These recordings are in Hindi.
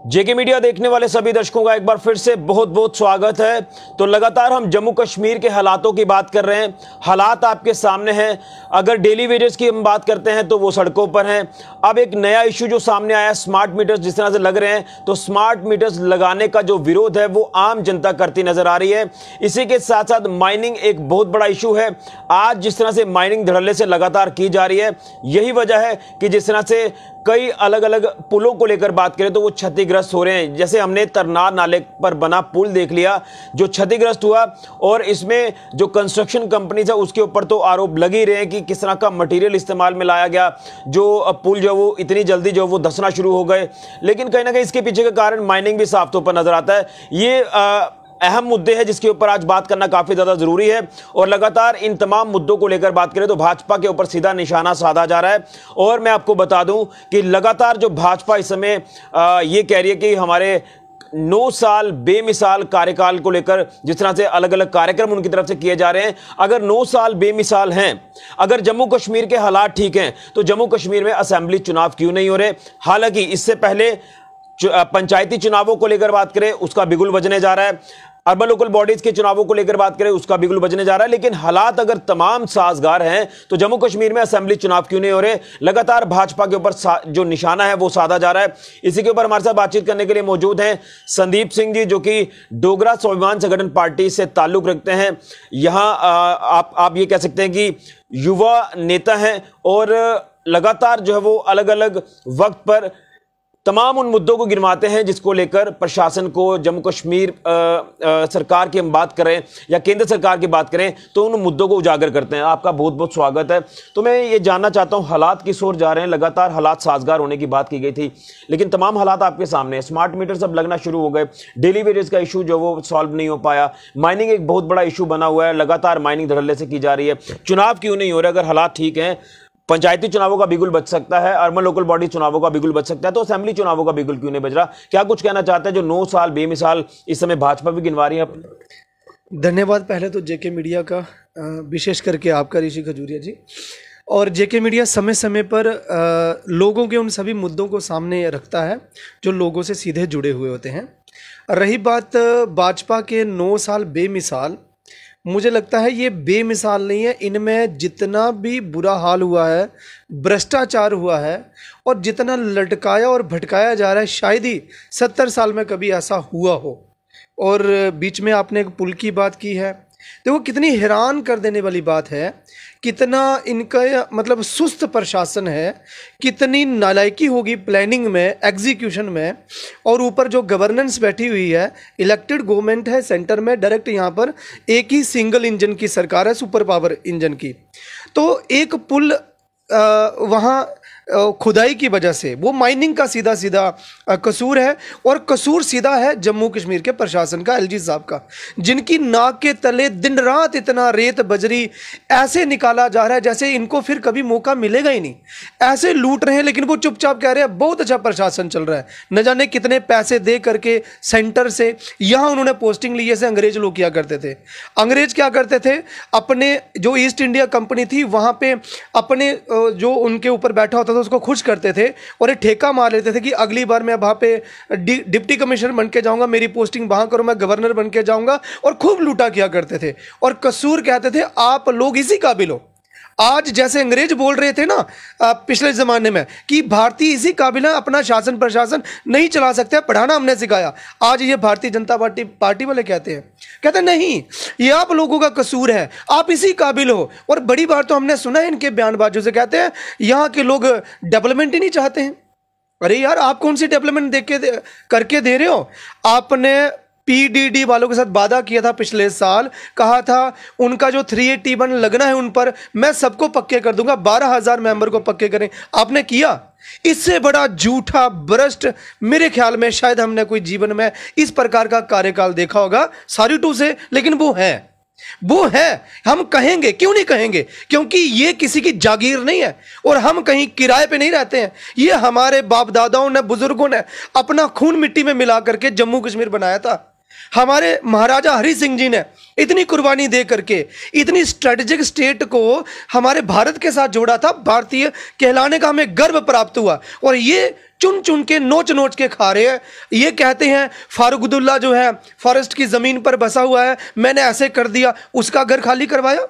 जेके मीडिया देखने वाले सभी दर्शकों का एक बार फिर से बहुत बहुत स्वागत है। तो लगातार हम जम्मू कश्मीर के हालातों की बात कर रहे हैं। हालात आपके सामने हैं। अगर डेली वेजेस की हम बात करते हैं तो वो सड़कों पर हैं। अब एक नया इशू जो सामने आया, स्मार्ट मीटर्स जिस तरह से लग रहे हैं, तो स्मार्ट मीटर्स लगाने का जो विरोध है वो आम जनता करती नजर आ रही है। इसी के साथ साथ माइनिंग एक बहुत बड़ा इशू है। आज जिस तरह से माइनिंग धड़ल्ले से लगातार की जा रही है, यही वजह है कि जिस तरह से कई अलग अलग पुलों को लेकर बात करें तो वो क्षतिग्रस्त हो रहे हैं। जैसे हमने तरनार नाले पर बना पुल देख लिया जो क्षतिग्रस्त हुआ, और इसमें जो कंस्ट्रक्शन कंपनीज है उसके ऊपर तो आरोप लग ही रहे हैं कि किस तरह का मटेरियल इस्तेमाल में लाया गया, जो पुल जो वो इतनी जल्दी जो वो धंसना शुरू हो गए। लेकिन कहीं ना कहीं इसके पीछे का कारण माइनिंग भी साफ तौर पर नजर आता है। ये अहम मुद्दे हैं जिसके ऊपर आज बात करना काफी ज्यादा जरूरी है। और लगातार इन तमाम मुद्दों को लेकर बात करें तो भाजपा के ऊपर सीधा निशाना साधा जा रहा है। और मैं आपको बता दूं कि लगातार जो भाजपा इस समय ये कह रही है कि हमारे 9 साल बेमिसाल कार्यकाल को लेकर जिस तरह से अलग अलग कार्यक्रम उनकी तरफ से किए जा रहे हैं, अगर 9 साल बेमिसाल हैं, अगर जम्मू कश्मीर के हालात ठीक हैं, तो जम्मू कश्मीर में असेंबली चुनाव क्यों नहीं हो रहे। हालांकि इससे पहले पंचायती चुनावों को लेकर बात करें उसका बिगुल बजने जा रहा है, अर्बन लोकल बॉडीज के चुनावों को लेकर बात करें उसका बिगुल बजने जा रहा है। लेकिन हालात अगर तमाम साजगार हैं तो जम्मू कश्मीर में असेंबली चुनाव क्यों नहीं हो रहे। लगातार भाजपा के ऊपर जो निशाना है वो साधा जा रहा है। इसी के ऊपर हमारे साथ बातचीत करने के लिए मौजूद हैं संदीप सिंह जी, जो कि डोगरा स्वाभिमान संगठन पार्टी से ताल्लुक रखते हैं। यहां आप ये कह सकते हैं कि युवा नेता हैं और लगातार जो है वो अलग अलग वक्त पर तमाम उन मुद्दों को गिनवाते हैं जिसको लेकर प्रशासन को, जम्मू कश्मीर सरकार की हम बात करें या केंद्र सरकार की बात करें तो उन मुद्दों को उजागर करते हैं। आपका बहुत बहुत स्वागत है। तो मैं ये जानना चाहता हूं, हालात किस ओर जा रहे हैं। लगातार हालात साजगार होने की बात की गई थी, लेकिन तमाम हालात आपके सामने हैं। स्मार्ट मीटर सब लगना शुरू हो गए, डेली वेजेस का इशू जो वो सॉल्व नहीं हो पाया, माइनिंग एक बहुत बड़ा इशू बना हुआ है, लगातार माइनिंग धड़ल्ले से की जा रही है। चुनाव क्यों नहीं हो रहे। अगर हालात ठीक हैं, पंचायती चुनावों का बिगुल बच सकता है, अर्बन लोकल बॉडी चुनावों का बिगुल बच सकता है, तो असेंबली चुनावों का बिगुल क्यों नहीं बज रहा। क्या कुछ कहना चाहते हैं जो 9 साल बेमिसाल इस समय भाजपा भी गिनवा रही है। धन्यवाद पहले तो जेके मीडिया का, विशेष करके आपका ऋषि खजूरिया जी। और जेके मीडिया समय समय पर लोगों के उन सभी मुद्दों को सामने रखता है जो लोगों से सीधे जुड़े हुए होते हैं। रही बात भाजपा के 9 साल बेमिसाल, मुझे लगता है ये बेमिसाल नहीं है। इनमें जितना भी बुरा हाल हुआ है, भ्रष्टाचार हुआ है और जितना लटकाया और भटकाया जा रहा है, शायद ही 70 साल में कभी ऐसा हुआ हो। और बीच में आपने एक पुल की बात की है, तो वो कितनी हैरान कर देने वाली बात है। कितना इनका मतलब सुस्त प्रशासन है, कितनी नालायकी होगी प्लानिंग में, एग्जीक्यूशन में। और ऊपर जो गवर्नेंस बैठी हुई है, इलेक्टेड गवर्नमेंट है सेंटर में, डायरेक्ट यहाँ पर एक ही सिंगल इंजन की सरकार है, सुपर पावर इंजन की। तो एक पुल वहाँ खुदाई की वजह से, वो माइनिंग का सीधा सीधा कसूर है। और कसूर सीधा है जम्मू कश्मीर के प्रशासन का, एलजी साहब का, जिनकी नाक के तले दिन रात इतना रेत बजरी ऐसे निकाला जा रहा है जैसे इनको फिर कभी मौका मिलेगा ही नहीं। ऐसे लूट रहे हैं, लेकिन वो चुपचाप कह रहे हैं बहुत अच्छा प्रशासन चल रहा है। न जाने कितने पैसे दे करके सेंटर से यहाँ उन्होंने पोस्टिंग ली, जैसे अंग्रेज लोग किया करते थे। अंग्रेज क्या करते थे, अपने जो ईस्ट इंडिया कंपनी थी वहाँ पे अपने जो उनके ऊपर बैठा होता था उसको खुश करते थे और एक ठेका मार लेते थे कि अगली बार मैं वहां पे डिप्टी कमिश्नर बन के जाऊंगा, मेरी पोस्टिंग वहां करो, मैं गवर्नर बन के जाऊंगा। और खूब लूटा किया करते थे। और कसूर कहते थे आप लोग इसी काबिल हो। आज जैसे अंग्रेज बोल रहे थे ना पिछले जमाने में कि भारतीय इसी काबिल है, अपना शासन प्रशासन नहीं चला सकते, पढ़ाना हमने सिखाया। आज ये भारतीय जनता पार्टी वाले कहते नहीं, ये आप लोगों का कसूर है, आप इसी काबिल हो। और बड़ी बार तो हमने सुना है इनके बयानबाजों से, कहते हैं यहाँ के लोग डेवलपमेंट ही नहीं चाहते हैं। अरे यार, आप कौन सी डेवलपमेंट करके दे रहे हो। आपने पीडीडी वालों के साथ वादा किया था पिछले साल, कहा था उनका जो 381 लगना है उन पर मैं सबको पक्के कर दूंगा, 12,000 मेंबर को पक्के करें। आपने किया। इससे बड़ा झूठा भ्रष्ट मेरे ख्याल में शायद हमने कोई जीवन में इस प्रकार का कार्यकाल देखा होगा, सॉरी टू से, लेकिन वो है। हम कहेंगे, क्यों नहीं कहेंगे, क्योंकि ये किसी की जागीर नहीं है और हम कहीं किराए पे नहीं रहते हैं। ये हमारे बाप दादाओं ने, बुजुर्गों ने अपना खून मिट्टी में मिला करके जम्मू कश्मीर बनाया था। हमारे महाराजा हरि सिंह जी ने इतनी कुर्बानी दे करके इतनी स्ट्रेटेजिक स्टेट को हमारे भारत के साथ जोड़ा था। भारतीय कहलाने का हमें गर्व प्राप्त हुआ, और ये चुन चुन के नोच नोच के खा रहे हैं। ये कहते हैं फारूक अब्दुल्ला जो है फॉरेस्ट की जमीन पर बसा हुआ है, मैंने ऐसे कर दिया, उसका घर खाली करवाया,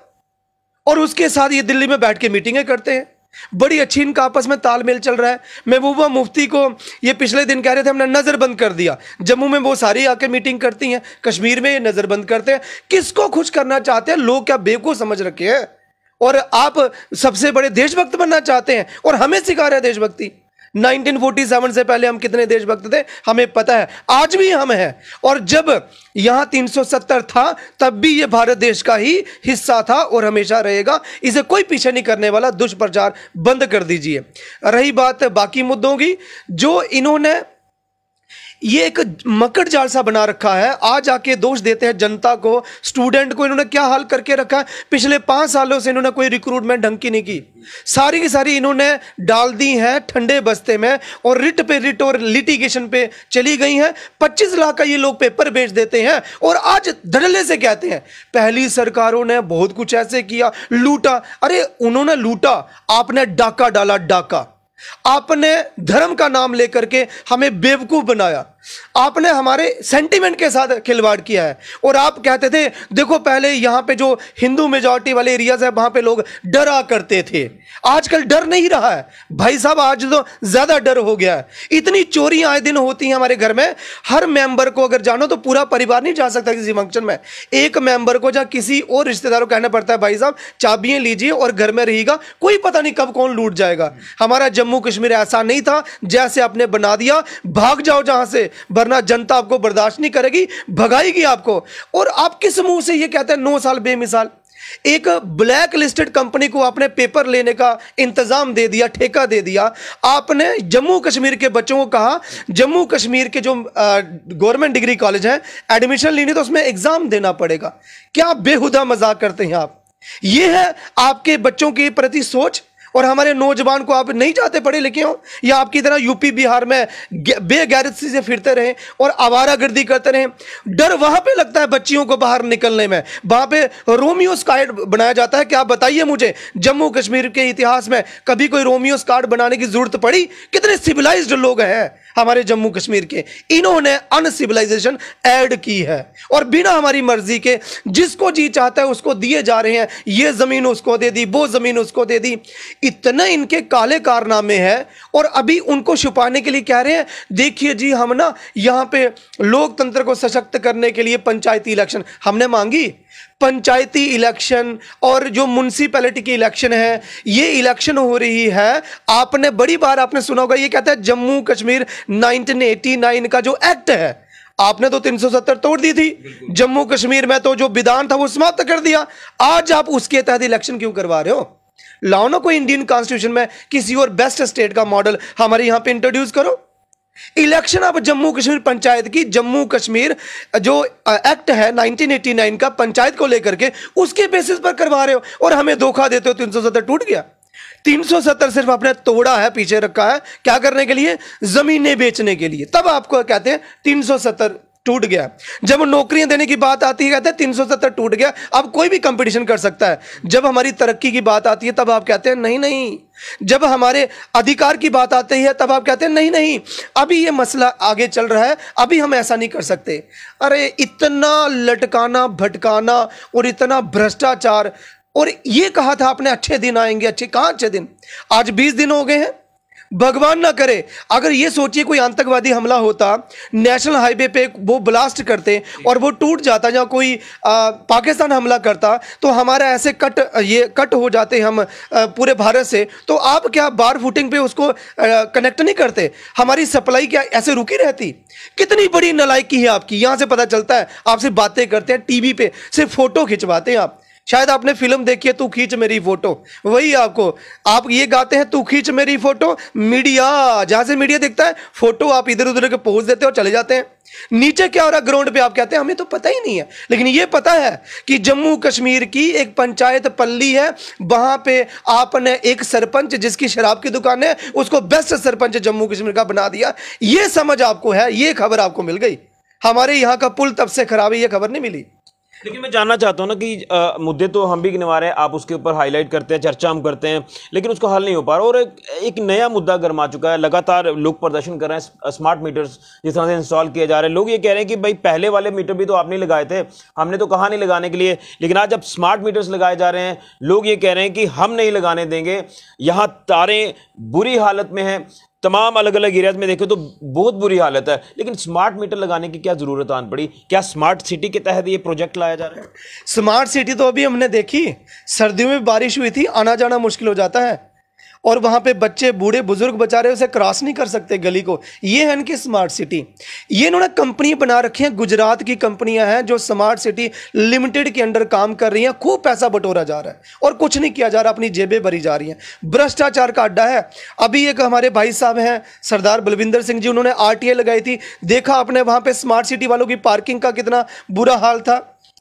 और उसके साथ ये दिल्ली में बैठ के मीटिंगें करते हैं। बड़ी अच्छी इनका आपस में तालमेल चल रहा है। महबूबा मुफ्ती को ये पिछले दिन कह रहे थे हमने नजरबंद कर दिया। जम्मू में वो सारी आके मीटिंग करती हैं, कश्मीर में ये नजरबंद करते हैं। किसको खुश करना चाहते हैं? लोग क्या बेवकूफ समझ रखे हैं? और आप सबसे बड़े देशभक्त बनना चाहते हैं और हमें सिखा रहे हैं देशभक्ति। 1947 से पहले हम कितने देशभक्त थे हमें पता है, आज भी हम हैं। और जब यहां 370 था तब भी ये भारत देश का ही हिस्सा था और हमेशा रहेगा। इसे कोई पीछे नहीं करने वाला। दुष्प्रचार बंद कर दीजिए। रही बात बाकी मुद्दों की, जो इन्होंने ये एक मकड़ जाल सा बना रखा है, आज आके दोष देते हैं जनता को, स्टूडेंट को। इन्होंने क्या हाल करके रखा है? पिछले 5 सालों से इन्होंने कोई रिक्रूटमेंट ढंग की नहीं की। सारी की सारी इन्होंने डाल दी है ठंडे बस्ते में, और रिट पे रिट और लिटिगेशन पे चली गई हैं। 25 लाख का ये लोग पेपर बेच देते हैं, और आज धड़ल्ले से कहते हैं पहली सरकारों ने बहुत कुछ ऐसे किया, लूटा। अरे उन्होंने लूटा, आपने डाका डाला, डाका। आपने धर्म का नाम लेकर के हमें बेवकूफ बनाया, आपने हमारे सेंटिमेंट के साथ खिलवाड़ किया है। और आप कहते थे देखो पहले यहां पे जो हिंदू मेजॉरिटी वाले एरियाज है वहां पे लोग डरा करते थे, आजकल डर नहीं रहा है भाई साहब, आज तो ज्यादा डर हो गया है। इतनी चोरियां आए दिन होती हैं हमारे घर में। हर मेंबर को अगर जानो तो पूरा परिवार नहीं जा सकता किसी फंक्शन में। एक मेंबर को या किसी और रिश्तेदार को कहना पड़ता है भाई साहब चाबियां लीजिए और घर में रहिएगा, कोई पता नहीं कब कौन लूट जाएगा। हमारा जम्मू कश्मीर ऐसा नहीं था जैसे आपने बना दिया। भाग जाओ जहां से, वरना जनता आपको बर्दाश्त नहीं करेगी, भगाएगी आपको। और आप किस मुंह से ये कहते हैं 9 साल बेमिसाल? एक ब्लैक लिस्टेड कंपनी को आपने पेपर लेने का इंतजाम दे दिया, ठेका दे दिया। आपने जम्मू कश्मीर के बच्चों को कहा जम्मू कश्मीर के जो गवर्नमेंट डिग्री कॉलेज है एडमिशन लेनी तो उसमें एग्जाम देना पड़ेगा। क्या बेहुदा मजाक करते हैं आप? ये है आपके बच्चों के प्रति सोच? और हमारे नौजवान को आप नहीं चाहते पढ़े लिखे हो, या आपकी तरह यूपी बिहार में बेगैरती से फिरते रहे और आवारागर्दी करते रहे? डर वहां पे लगता है बच्चियों को बाहर निकलने में, वहां पे रोमियो स्क्वाड बनाया जाता है। क्या आप बताइए मुझे जम्मू कश्मीर के इतिहास में कभी कोई रोमियो स्क्वाड बनाने की जरूरत पड़ी? कितने सिविलाइज्ड लोग हैं हमारे जम्मू कश्मीर के। इन्होंने अनसिविलाइजेशन ऐड की है, और बिना हमारी मर्जी के जिसको जी चाहता है उसको दिए जा रहे हैं। ये जमीन उसको दे दी, वो जमीन उसको दे दी। इतने इनके काले कारनामे हैं, और अभी उनको छुपाने के लिए कह रहे हैं देखिए जी हम ना यहां पे लोकतंत्र को सशक्त करने के लिए पंचायती इलेक्शन हमने मांगी। पंचायती इलेक्शन और जो म्युनिसिपैलिटी की इलेक्शन है, ये इलेक्शन हो रही है। आपने बड़ी बार आपने सुना होगा, ये कहता है जम्मू कश्मीर 1989 का जो एक्ट है, आपने तो 370 तोड़ दी थी। जम्मू कश्मीर में तो जो विधान था वो समाप्त कर दिया। आज आप उसके तहत इलेक्शन क्यों करवा रहे हो? लाओ ना कोई इंडियन कॉन्स्टिट्यूशन में किसी और बेस्ट स्टेट का मॉडल हमारे यहां पे इंट्रोड्यूस करो। इलेक्शन अब जम्मू कश्मीर पंचायत की, जम्मू कश्मीर जो एक्ट है 1989 का पंचायत को लेकर के, उसके बेसिस पर करवा रहे हो, और हमें धोखा देते हो। 370 टूट गया। 370 सिर्फ आपने तोड़ा है, पीछे रखा है, क्या करने के लिए? जमीनें बेचने के लिए। तब आपको कहते हैं 370 टूट गया। जब नौकरियां देने की बात आती है कहते हैं 370 टूट गया, अब कोई भी कंपटीशन कर सकता है। जब हमारी तरक्की की बात आती है तब आप कहते हैं नहीं नहीं। जब हमारे अधिकार की बात आती है तब आप कहते हैं नहीं नहीं, अभी ये मसला आगे चल रहा है, अभी हम ऐसा नहीं कर सकते। अरे इतना लटकाना भटकाना और इतना भ्रष्टाचार। और ये कहा था आपने अच्छे दिन आएंगे, अच्छे कहां अच्छे दिन? आज 20 दिन हो गए हैं। भगवान ना करे अगर ये सोचिए कोई आतंकवादी हमला होता, नेशनल हाईवे पे वो ब्लास्ट करते और वो टूट जाता, या कोई पाकिस्तान हमला करता तो हमारा ऐसे कट हो जाते हम पूरे भारत से, तो आप क्या बार फुटिंग पे उसको कनेक्ट नहीं करते? हमारी सप्लाई क्या ऐसे रुकी रहती? कितनी बड़ी नालायकी है आपकी। यहां से पता चलता है आपसे बातें करते हैं टीवी पे, सिर्फ फोटो खिंचवाते हैं आप। शायद आपने फिल्म देखी है तू खींच मेरी फोटो, वही आप ये गाते हैं तू खींच मेरी फोटो। मीडिया, जहां से मीडिया दिखता है फोटो आप इधर उधर के पोज देते हो, चले जाते हैं। नीचे क्या हो रहा ग्राउंड पे आप कहते हैं हमें तो पता ही नहीं है। लेकिन ये पता है कि जम्मू कश्मीर की एक पंचायत पल्ली है, वहां पे आपने एक सरपंच जिसकी शराब की दुकान है उसको बेस्ट सरपंच जम्मू कश्मीर का बना दिया। ये समझ आपको है, ये खबर आपको मिल गई। हमारे यहाँ का पुल तब से खराब है, ये खबर नहीं मिली। लेकिन मैं जानना चाहता हूं ना कि मुद्दे तो हम भी गिनवा रहे हैं, आप उसके ऊपर हाईलाइट करते हैं, चर्चा हम करते हैं, लेकिन उसका हल नहीं हो पा रहा। और एक नया मुद्दा गर्मा चुका है, लगातार लोग प्रदर्शन कर रहे हैं, स्मार्ट मीटर्स जिस तरह से इंस्टॉल किए जा रहे हैं। लोग ये कह रहे हैं कि भाई पहले वाले मीटर भी तो आपने लगाए थे, हमने तो कहा नहीं लगाने के लिए, लेकिन आज जब स्मार्ट मीटर्स लगाए जा रहे हैं, लोग ये कह रहे हैं कि हम नहीं लगाने देंगे। यहाँ तारें बुरी हालत में हैं, तमाम अलग अलग एरियाज में देखो तो बहुत बुरी हालत है, लेकिन स्मार्ट मीटर लगाने की क्या जरूरत आन पड़ी? क्या स्मार्ट सिटी के तहत ये प्रोजेक्ट लाया जा रहा है? स्मार्ट सिटी तो अभी हमने देखी, सर्दियों में बारिश हुई थी, आना जाना मुश्किल हो जाता है, और वहां पे बच्चे बूढ़े बुजुर्ग बेचारे उसे क्रॉस नहीं कर सकते गली को। ये है इनकी स्मार्ट सिटी। ये इन्होंने कंपनी बना रखी है, गुजरात की कंपनियां हैं जो स्मार्ट सिटी लिमिटेड के अंडर काम कर रही हैं। खूब पैसा बटोरा जा रहा है और कुछ नहीं किया जा रहा, अपनी जेबें भरी जा रही हैं। भ्रष्टाचार का अड्डा है। अभी एक हमारे भाई साहब हैं सरदार बलविंदर सिंह जी, उन्होंने RTI लगाई थी, देखा आपने वहां पे स्मार्ट सिटी वालों की पार्किंग का कितना बुरा हाल था।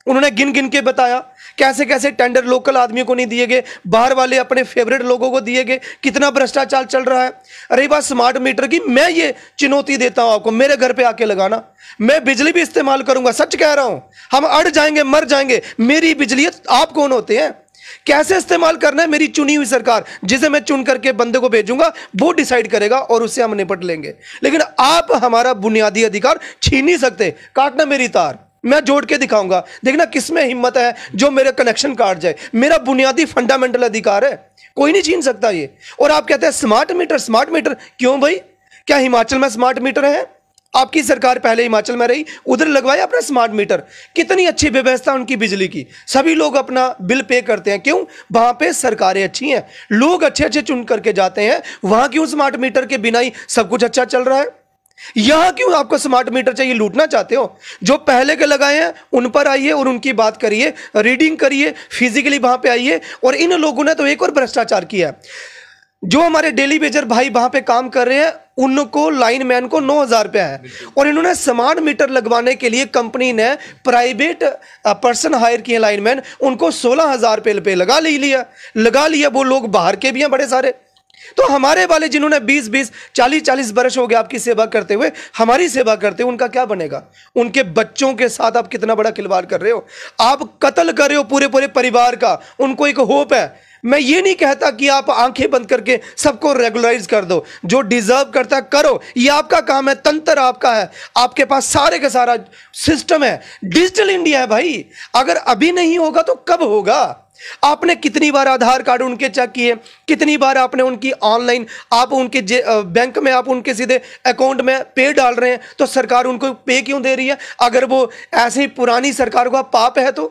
उन्होंने गिन गिन के बताया कैसे कैसे टेंडर लोकल आदमियों को नहीं दिए गए, बाहर वाले अपने फेवरेट लोगों को दिए गए, कितना भ्रष्टाचार चल रहा है। अरे बात स्मार्ट मीटर की, मैं ये चुनौती देता हूं आपको, मेरे घर पे आके लगाना, मैं बिजली भी इस्तेमाल करूंगा, सच कह रहा हूं। हम अड़ जाएंगे, मर जाएंगे, मेरी बिजली है, आप कौन होते हैं? कैसे इस्तेमाल करना है मेरी चुनी हुई सरकार, जिसे मैं चुन करके बंदे को भेजूंगा, वो डिसाइड करेगा और उससे हम निपट लेंगे। लेकिन आप हमारा बुनियादी अधिकार छीन नहीं सकते। काटना मेरी तार, मैं जोड़ के दिखाऊंगा, देखना किसमें हिम्मत है जो मेरे कनेक्शन काट जाए। मेरा बुनियादी फंडामेंटल अधिकार है, कोई नहीं छीन सकता ये। और आप कहते हैं स्मार्ट मीटर, स्मार्ट मीटर क्यों भाई? क्या हिमाचल में स्मार्ट मीटर है? आपकी सरकार पहले हिमाचल में रही, उधर लगवाया अपना स्मार्ट मीटर। कितनी अच्छी व्यवस्था उनकी बिजली की, सभी लोग अपना बिल पे करते हैं। क्यों? वहां पे सरकारें अच्छी हैं, लोग अच्छे अच्छे चुन करके जाते हैं। वहां क्यों स्मार्ट मीटर के बिना ही सब कुछ अच्छा चल रहा है? यहां क्यों आपको स्मार्ट मीटर चाहिए? लूटना चाहते हो? जो पहले के लगाए हैं उन पर आइए और उनकी बात करिए, रीडिंग करिए, फिजिकली वहां पे आइए। और इन लोगों ने तो एक और भ्रष्टाचार किया है। जो हमारे डेली वेजर भाई वहां पे काम कर रहे हैं, उनको लाइनमैन को 9,000 रुपया है, और इन्होंने स्मार्ट मीटर लगवाने के लिए कंपनी ने प्राइवेट पर्सन हायर किए लाइनमैन, उनको 16,000 रुपये लगा लिया। वो लोग बाहर के भी हैं बड़े सारे। तो हमारे वाले जिन्होंने 20-20, 40-40 वर्ष हो गए आपकी सेवा करते हुए, हमारी सेवा करते हुए, उनका क्या बनेगा? उनके बच्चों के साथ आप कितना बड़ा खिलवाड़ कर रहे हो। आप कत्ल कर रहे हो पूरे पूरे परिवार का। उनको एक होप है। मैं ये नहीं कहता कि आप आंखें बंद करके सबको रेगुलराइज कर दो, जो डिजर्व करता है करो, ये आपका काम है, तंत्र आपका है, आपके पास सारे का सारा सिस्टम है। डिजिटल इंडिया है भाई। अगर अभी नहीं होगा तो कब होगा? आपने कितनी बार आधार कार्ड उनके चेक किए, कितनी बार आपने उनकी ऑनलाइन, आप उनके बैंक में आप उनके सीधे अकाउंट में पे डाल रहे हैं, तो सरकार उनको पे क्यों दे रही है? अगर वो ऐसे ही पुरानी सरकार का पाप है तो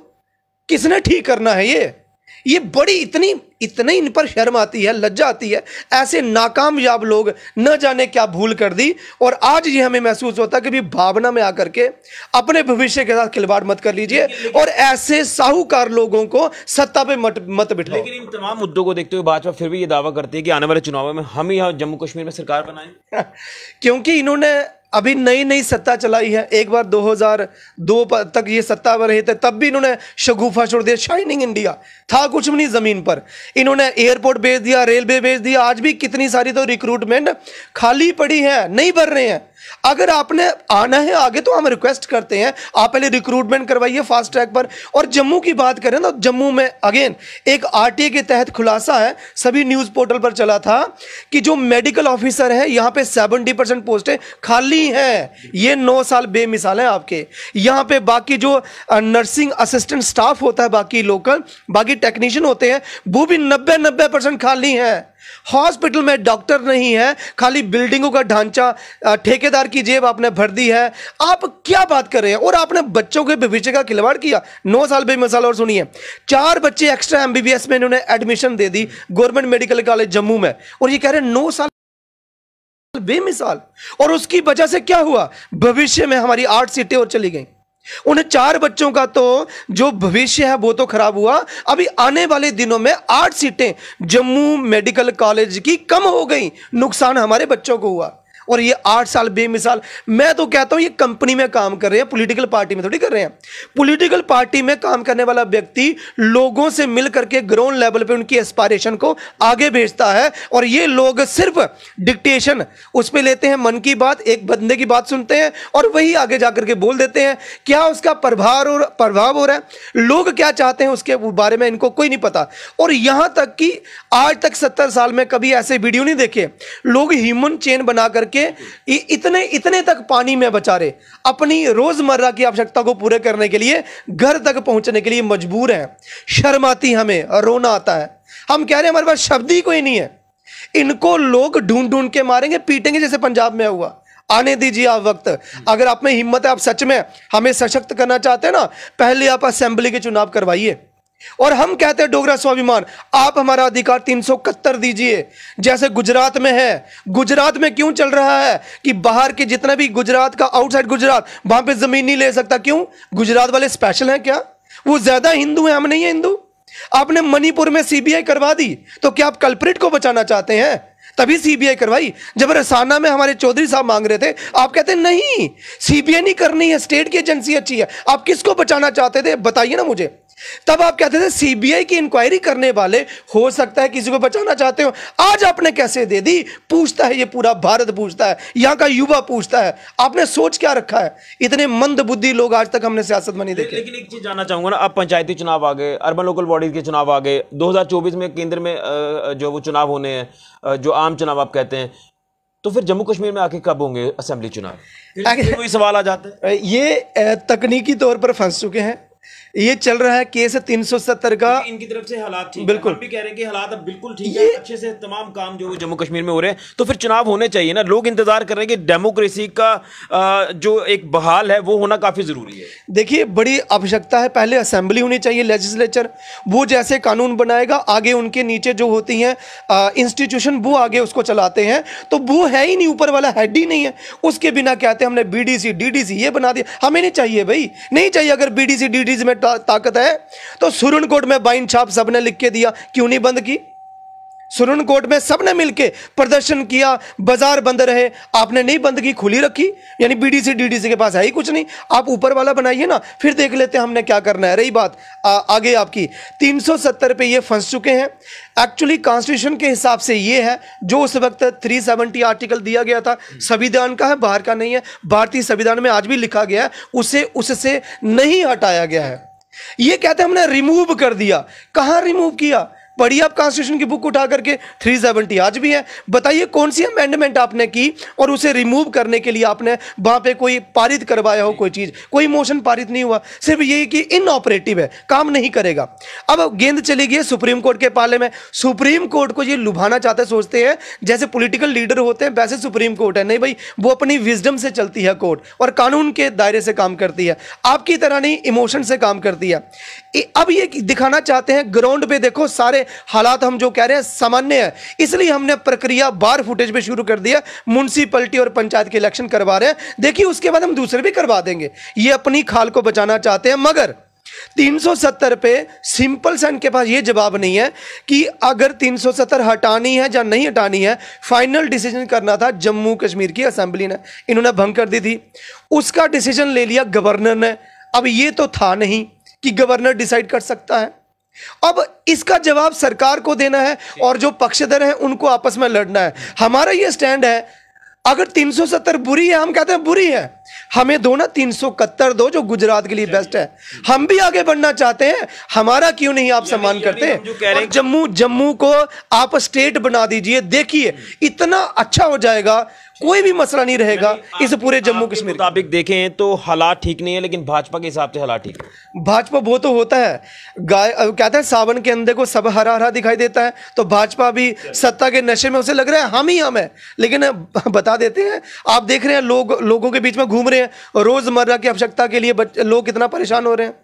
किसने ठीक करना है? ये बड़ी इतनी इन पर शर्म आती है, लज्जा आती है। ऐसे नाकामयाब लोग न जाने क्या भूल कर दी, और आज ये हमें महसूस होता है कि भी भावना में आकर के अपने भविष्य के साथ खिलवाड़ मत कर लीजिए, और ऐसे साहूकार लोगों को सत्ता पे मत बिठाओ। लेकिन इन तमाम मुद्दों को देखते हुए भाजपा फिर भी ये दावा करती है कि आने वाले चुनावों में हम ही जम्मू कश्मीर में सरकार बनाएं। क्योंकि इन्होंने अभी नई सत्ता चलाई है। एक बार 2002 तक ये सत्ता में रहे थे, तब भी इन्होंने शगुफा छोड़ दिया। शाइनिंग इंडिया था कुछ भी नहीं जमीन पर। इन्होंने एयरपोर्ट भेज दिया, रेलवे भेज दिया। आज भी कितनी सारी तो रिक्रूटमेंट खाली पड़ी है, नहीं भर रहे हैं। अगर आपने आना है आगे तो हम रिक्वेस्ट करते हैं, आप पहले रिक्रूटमेंट करवाइए फास्ट ट्रैक पर। और जम्मू की बात करें तो जम्मू में अगेन एक RTI के तहत खुलासा है, सभी न्यूज पोर्टल पर चला था, कि जो मेडिकल ऑफिसर है यहां पे 70% पोस्टें खाली हैं। ये 9 साल बेमिसाल है आपके। यहां पे बाकी जो नर्सिंग असिस्टेंट स्टाफ होता है, बाकी लोकल, बाकी टेक्नीशियन होते हैं, वो भी 90% खाली हैं। हॉस्पिटल में डॉक्टर नहीं है, खाली बिल्डिंगों का ढांचा, ठेकेदार की जेब आपने भर दी है। आप क्या बात कर रहे हैं? और आपने बच्चों के भविष्य का खिलवाड़ किया। 9 साल बेमिसाल। और सुनिए, 4 बच्चे एक्स्ट्रा MBBS में इन्होंने एडमिशन दे दी गवर्नमेंट मेडिकल कॉलेज जम्मू में, और ये कह रहे हैं 9 साल बेमिसाल। और उसकी वजह से क्या हुआ? भविष्य में हमारी 8 सीटें और चली गई। उन 4 बच्चों का तो जो भविष्य है वो तो खराब हुआ। अभी आने वाले दिनों में 8 सीटें जम्मू मेडिकल कॉलेज की कम हो गई। नुकसान हमारे बच्चों को हुआ। और ये 8 साल बेमिसाल, मैं तो कहता हूं ये कंपनी में काम कर रहे हैं, पॉलिटिकल पार्टी में थोड़ी कर रहे हैं। पॉलिटिकल पार्टी में काम करने वाला व्यक्ति लोगों से मिल करके ग्राउंड लेवल पे उनकी एस्पायरेशन को आगे भेजता है, और ये लोग सिर्फ डिक्टेशन उस पे लेते हैं, मन की बात, एक बंदे की बात सुनते हैं और वही आगे जाकर के बोल देते हैं। क्या उसका प्रभाव हो रहा है, लोग क्या चाहते हैं उसके बारे में इनको कोई नहीं पता। और यहां तक कि आज तक 70 साल में कभी ऐसे वीडियो नहीं देखे, लोग ह्यूमन चेन बना करके इतने तक पानी में बचा रहे, अपनी रोजमर्रा की आवश्यकता को पूरे करने के लिए घर तक पहुंचने के लिए मजबूर हैं। शर्म आती, हमें रोना आता है। हम कह रहे हैं हमारे पास शब्द ही कोई नहीं है। इनको लोग ढूंढ ढूंढ के मारेंगे, पीटेंगे, जैसे पंजाब में हुआ। आने दीजिए आप वक्त, अगर आप में हिम्मत है, आप सच में हमें सशक्त करना चाहते हैं ना, पहले आप असेंबली के चुनाव करवाइए। और हम कहते हैं डोगरा स्वाभिमान, आप हमारा अधिकार 371 दीजिए, जैसे गुजरात में है। गुजरात में क्यों चल रहा है कि बाहर के जितना भी गुजरात का, आउटसाइड गुजरात, वहां पे जमीन नहीं ले सकता? क्यों? गुजरात वाले स्पेशल हैं क्या? वो ज्यादा हिंदू हैं, हम नहीं है हिंदू? आपने मणिपुर में सीबीआई करवा दी, तो क्या आप कल्प्रिट को बचाना चाहते हैं? तभी सीबीआई करवाई। जब रसाना में हमारे चौधरी साहब मांग रहे थे, आप कहते नहीं सीबीआई नहीं करनी है, स्टेट की एजेंसी अच्छी है। आप किसको बचाना चाहते थे, बताइए ना मुझे। तब आप कहते थे सीबीआई की इंक्वायरी करने वाले हो सकता है किसी को बचाना चाहते हो। आज आपने कैसे दे दी? पूछता है ये पूरा भारत पूछता है, यहां का युवा पूछता है, आपने सोच क्या रखा है? इतने मंद बुद्धि लोग आज तक हमने सियासत में नहीं देखे। लेकिन एक चीज जानना चाहूंगा ना, अब पंचायती चुनाव आ गए, अर्बन लोकल बॉडीज के चुनाव आ गए, 2024 में केंद्र में जो वो चुनाव होने हैं, जो आम चुनाव आप कहते हैं, तो फिर जम्मू कश्मीर में आके कब होंगे असेंबली चुनाव? कोई सवाल आ जाता है। ये तकनीकी तौर पर फंस चुके हैं। ये चल रहा है केस 370 का। इनकी तरफ से हालात ठीक बिल्कुल, हम भी कह रहे हैं कि हालात अब बिल्कुल ठीक है, अच्छे से तमाम काम जो जम्मू कश्मीर में हो रहे हैं, तो फिर चुनाव होने चाहिए ना। लोग इंतजार कर रहे हैं कि डेमोक्रेसी का जो एक बहाल है वो होना काफी जरूरी है। देखिए, बड़ी आवश्यकता है, पहले असेंबली होनी चाहिए, लेजिस्लेचर, वो जैसे कानून बनाएगा, आगे उनके नीचे जो होती हैं इंस्टीट्यूशन, वो आगे उसको चलाते हैं। तो वो है ही नहीं, ऊपर वाला हेड ही नहीं है। उसके बिना कहते हैं हमने बीडीसी डीडीसी ये बना दिया, हमें नहीं चाहिए भाई, नहीं चाहिए। अगर बीडीसी डीडीसी में ताकत है तो सुरन कोर्ट में बाइन छाप सबने लिख के दिया, क्यों नहीं बंद की? सुरन कोर्ट में सबने मिलके प्रदर्शन किया, बाजार बंद रहे, आपने नहीं बंद की, खुली रखी। यानी बीडीसी डीडीसी के पास है ही कुछ नहीं। आप ऊपर वाला बनाइए ना, फिर देख लेते हैं हमने क्या करना है। रही बात आगे आपकी 370 पे ये फंस चुके हैं। एक्चुअली कॉन्स्टिट्यूशन के हिसाब से ये है जो उस वक्त 370 आर्टिकल दिया गया था, संविधान का है, बाहर का नहीं है। भारतीय संविधान में आज भी लिखा गया है, उसे उससे नहीं हटाया गया है। ये कहते हैं हमने रिमूव कर दिया। कहां रिमूव किया? पढ़िए आप कॉन्स्टिट्यूशन की बुक उठा करके, 370 आज भी है। बताइए कौन सी अमेंडमेंट आपने की और उसे रिमूव करने के लिए आपने वहां पे कोई पारित करवाया हो? कोई चीज, कोई मोशन पारित नहीं हुआ। सिर्फ यही कि इनऑपरेटिव है, काम नहीं करेगा। अब गेंद चली गई सुप्रीम कोर्ट के पाले में। सुप्रीम कोर्ट को ये लुभाना चाहते, सोचते हैं जैसे पॉलिटिकल लीडर होते हैं वैसे सुप्रीम कोर्ट है। नहीं भाई, वो अपनी विजडम से चलती है कोर्ट, और कानून के दायरे से काम करती है, आपकी तरह नहीं इमोशन से काम करती है। अब ये दिखाना चाहते हैं ग्राउंड पे देखो सारे हालात हम जो कह रहे हैं सामान्य है, इसलिए हमने प्रक्रिया बार फुटेज पे शुरू कर दिया। म्युनिसिपैलिटी और पंचायत के इलेक्शन करवा रहे हैं, देखिए उसके बाद हम दूसरे भी करवा देंगे। ये अपनी खाल को बचाना चाहते हैं। मगर 370 पे सिंपल सा इनके पास ये जवाब नहीं है कि अगर 370 हटानी है या नहीं हटानी है। फाइनल डिसीजन करना था जम्मू कश्मीर की असेंबली ने, इन्होंने भंग कर दी थी। उसका डिसीजन ले लिया गवर्नर ने। अब ये तो था नहीं कि गवर्नर डिसाइड कर सकता है। अब इसका जवाब सरकार को देना है और जो पक्षधर हैं उनको आपस में लड़ना है। हमारा ये स्टैंड है, अगर 370 बुरी है, हम कहते हैं बुरी है, हमें दो ना 371 दो जो गुजरात के लिए बेस्ट है। हम भी आगे बढ़ना चाहते हैं, हमारा क्यों नहीं आप सम्मान करते हैं? जम्मू को आप स्टेट बना दीजिए, देखिए इतना अच्छा हो जाएगा, कोई भी मसला नहीं रहेगा इस पूरे जम्मू कश्मीर। मुताबिक देखें तो हालात ठीक नहीं है, लेकिन भाजपा के हिसाब से हालात ठीक है। भाजपा वो तो होता है, गाय कहते हैं सावन के अंधे को सब हरा हरा दिखाई देता है। तो भाजपा भी सत्ता के नशे में, उसे लग रहा है हम ही हम है। लेकिन बता देते हैं, आप देख रहे हैं लोगों के बीच में घूम रहे हैं, रोजमर्रा की आवश्यकता के लिए लोग कितना परेशान हो रहे हैं।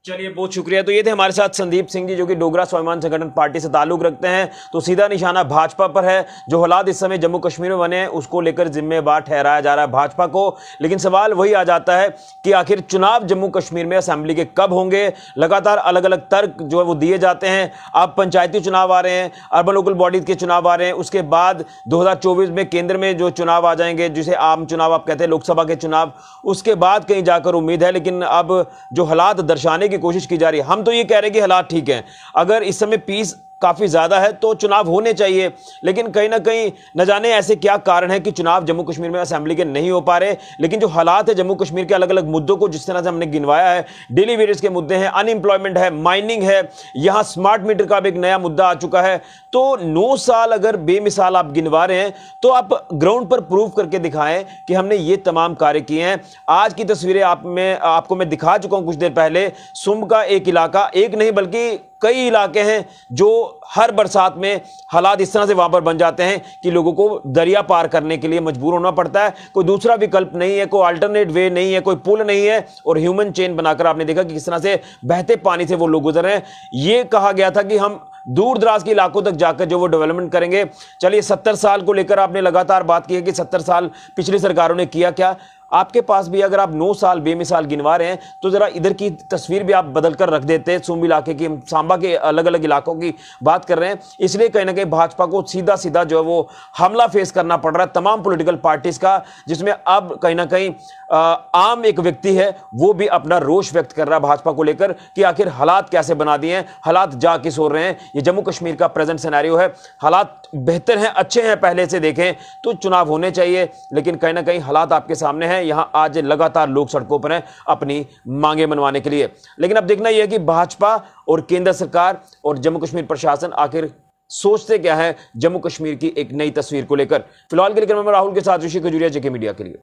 चलिए, बहुत शुक्रिया। तो ये थे हमारे साथ संदीप सिंह जी, जो कि डोगरा स्वाभिमान संगठन पार्टी से ताल्लुक रखते हैं। तो सीधा निशाना भाजपा पर है। जो हालात इस समय जम्मू कश्मीर में बने हैं उसको लेकर जिम्मेवार ठहराया जा रहा है भाजपा को। लेकिन सवाल वही आ जाता है कि आखिर चुनाव जम्मू कश्मीर में असेंबली के कब होंगे। लगातार अलग अलग तर्क जो है वो दिए जाते हैं। अब पंचायती चुनाव आ रहे हैं, अर्बन लोकल बॉडीज के चुनाव आ रहे हैं, उसके बाद 2024 में केंद्र में जो चुनाव आ जाएंगे, जिसे आम चुनाव आप कहते हैं, लोकसभा के चुनाव, उसके बाद कहीं जाकर उम्मीद है। लेकिन अब जो हालात दर्शाने की कोशिश की जा रही है, हम तो ये कह रहे हैं कि हालात ठीक हैं। अगर इस समय पीस काफी ज्यादा है तो चुनाव होने चाहिए। लेकिन कहीं ना कहीं न जाने ऐसे क्या कारण है कि चुनाव जम्मू कश्मीर में असेंबली के नहीं हो पा रहे। लेकिन जो हालात है जम्मू कश्मीर के अलग अलग मुद्दों को जिस तरह से हमने गिनवाया है, डेली वेजेस के मुद्दे हैं, अनएम्प्लॉयमेंट है, माइनिंग है, यहां स्मार्ट मीटर का भी एक नया मुद्दा आ चुका है। तो 9 साल अगर बेमिसाल आप गिनवा रहे हैं तो आप ग्राउंड पर प्रूव करके दिखाएं कि हमने ये तमाम कार्य किए हैं। आज की तस्वीरें आपको मैं दिखा चुका हूं कुछ देर पहले। सुंब का एक इलाका, एक नहीं बल्कि कई इलाके हैं जो हर बरसात में हालात इस तरह से वहां पर बन जाते हैं कि लोगों को दरिया पार करने के लिए मजबूर होना पड़ता है। कोई दूसरा विकल्प नहीं है, कोई अल्टरनेट वे नहीं है, कोई पुल नहीं है, और ह्यूमन चेन बनाकर आपने देखा कि किस तरह से बहते पानी से वो लोग गुजर रहे हैं। ये कहा गया था कि हम दूर दराज के इलाकों तक जाकर जो वो डेवलपमेंट करेंगे। चलिए, 70 साल को लेकर आपने लगातार बात की है कि 70 साल पिछली सरकारों ने किया क्या। आपके पास भी अगर आप 9 साल बेमिसाल गिनवा रहे हैं तो जरा इधर की तस्वीर भी आप बदल कर रख देते। सुंब इलाके की, सांबा के अलग अलग इलाकों की बात कर रहे हैं। इसलिए कहीं ना कहीं भाजपा को सीधा सीधा जो है वो हमला फेस करना पड़ रहा है तमाम पॉलिटिकल पार्टीज का, जिसमें अब कहीं ना कहीं आम एक व्यक्ति है वो भी अपना रोष व्यक्त कर रहा है भाजपा को लेकर कि आखिर हालात कैसे बना दिए हैं, हालात जा किस हो रहे हैं। ये जम्मू कश्मीर का प्रेजेंट सिनेरियो है। हालात बेहतर हैं, अच्छे हैं पहले से देखें तो चुनाव होने चाहिए। लेकिन कहीं ना कहीं हालात आपके सामने हैं। यहां आज लगातार लोग सड़कों पर हैं अपनी मांगे मनवाने के लिए। लेकिन अब देखना यह है कि भाजपा और केंद्र सरकार और जम्मू कश्मीर प्रशासन आखिर सोचते क्या है जम्मू कश्मीर की एक नई तस्वीर को लेकर। फिलहाल के लिए मैं राहुल के साथ ऋषि खजूरिया, जेके मीडिया के लिए।